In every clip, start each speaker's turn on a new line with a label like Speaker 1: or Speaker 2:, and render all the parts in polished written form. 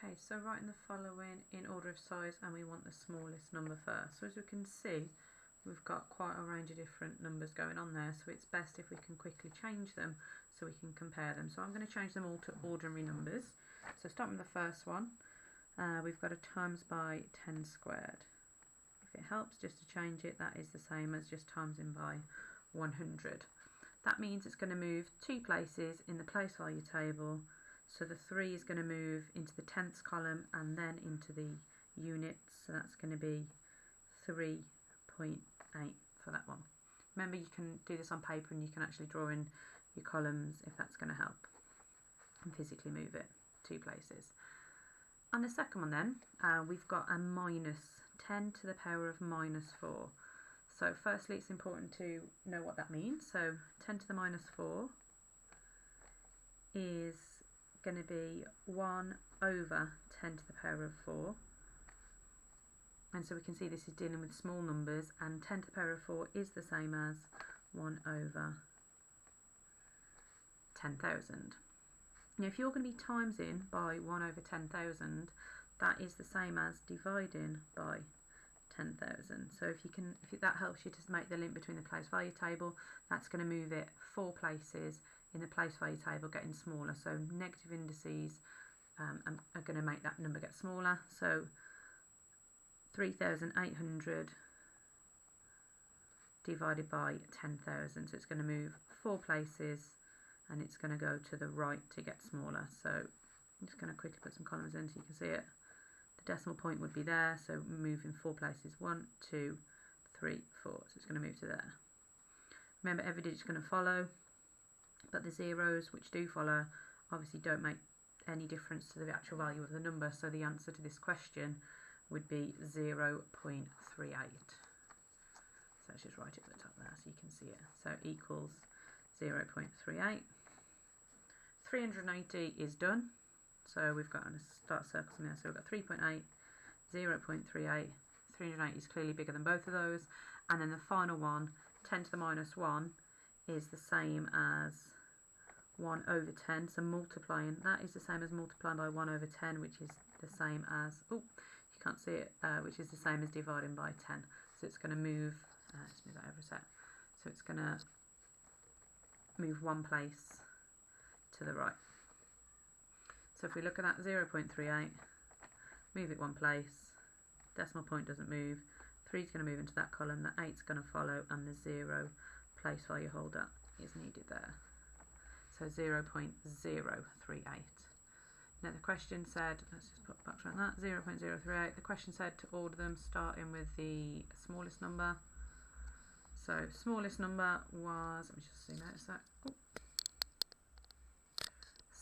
Speaker 1: Okay, so writing the following in order of size, and we want the smallest number first. So as we can see, we've got quite a range of different numbers going on there, so it's best if we can quickly change them so we can compare them. So I'm going to change them all to ordinary numbers. So starting with the first one, we've got a times by 10 squared. If it helps just to change it, that is the same as just timesing by 100. That means it's going to move 2 places in the place value table. So the 3 is going to move into the tenths column and then into the units. So that's going to be 3.8 for that one. Remember, you can do this on paper and you can actually draw in your columns if that's going to help, and physically move it 2 places. On the second one then, we've got a minus 10 to the power of minus 4. So firstly, it's important to know what that means. So 10 to the minus 4 is going to be 1 over 10 to the power of 4. And so we can see this is dealing with small numbers, and 10 to the power of 4 is the same as 1 over 10,000. Now if you're going to be timesing by 1 over 10,000, that is the same as dividing by 10,000. So if that helps you to make the link between the place value table, that's going to move it 4 places in the place value table, getting smaller. So negative indices are going to make that number get smaller. So 3,800 divided by 10,000. So it's going to move 4 places and it's going to go to the right to get smaller. So I'm just going to quickly put some columns in so you can see it. The decimal point would be there, so moving 4 places, 1, 2, 3, 4. So it's going to move to there. Remember, every digit's going to follow, but the zeros which do follow obviously don't make any difference to the actual value of the number. So the answer to this question would be 0.38. So let's just write it at the top there so you can see it. So equals 0.38. 380 is done. So we've got a start circle in there. So we've got 3.8, 0.38. 380 is clearly bigger than both of those. And then the final one, 10 to the minus 1, is the same as 1 over 10. So multiplying, that is the same as multiplying by 1 over 10, which is the same as, oh, you can't see it, which is the same as dividing by 10. So it's going to move, let's move that over a sec. So it's going to move 1 place to the right. So if we look at that 0.38, move it 1 place, decimal point doesn't move, 3 is going to move into that column, the 8 is going to follow, and the 0 place value holder is needed there. So 0.038. Now the question said, let's just put box around that, 0.038. The question said to order them starting with the smallest number. So smallest number was, let me just zoom out a sec. Ooh.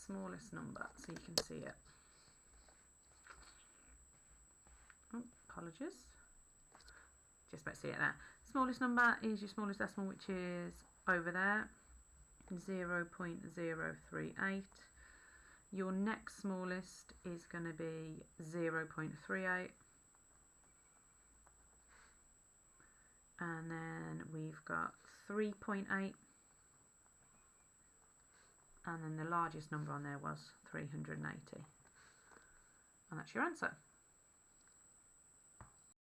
Speaker 1: Smallest number, so you can see it. Oh, apologies. Just about to see it there. Smallest number is your smallest decimal, which is over there, 0.038. Your next smallest is going to be 0.38. And then we've got 3.8. And then the largest number on there was 380. And that's your answer.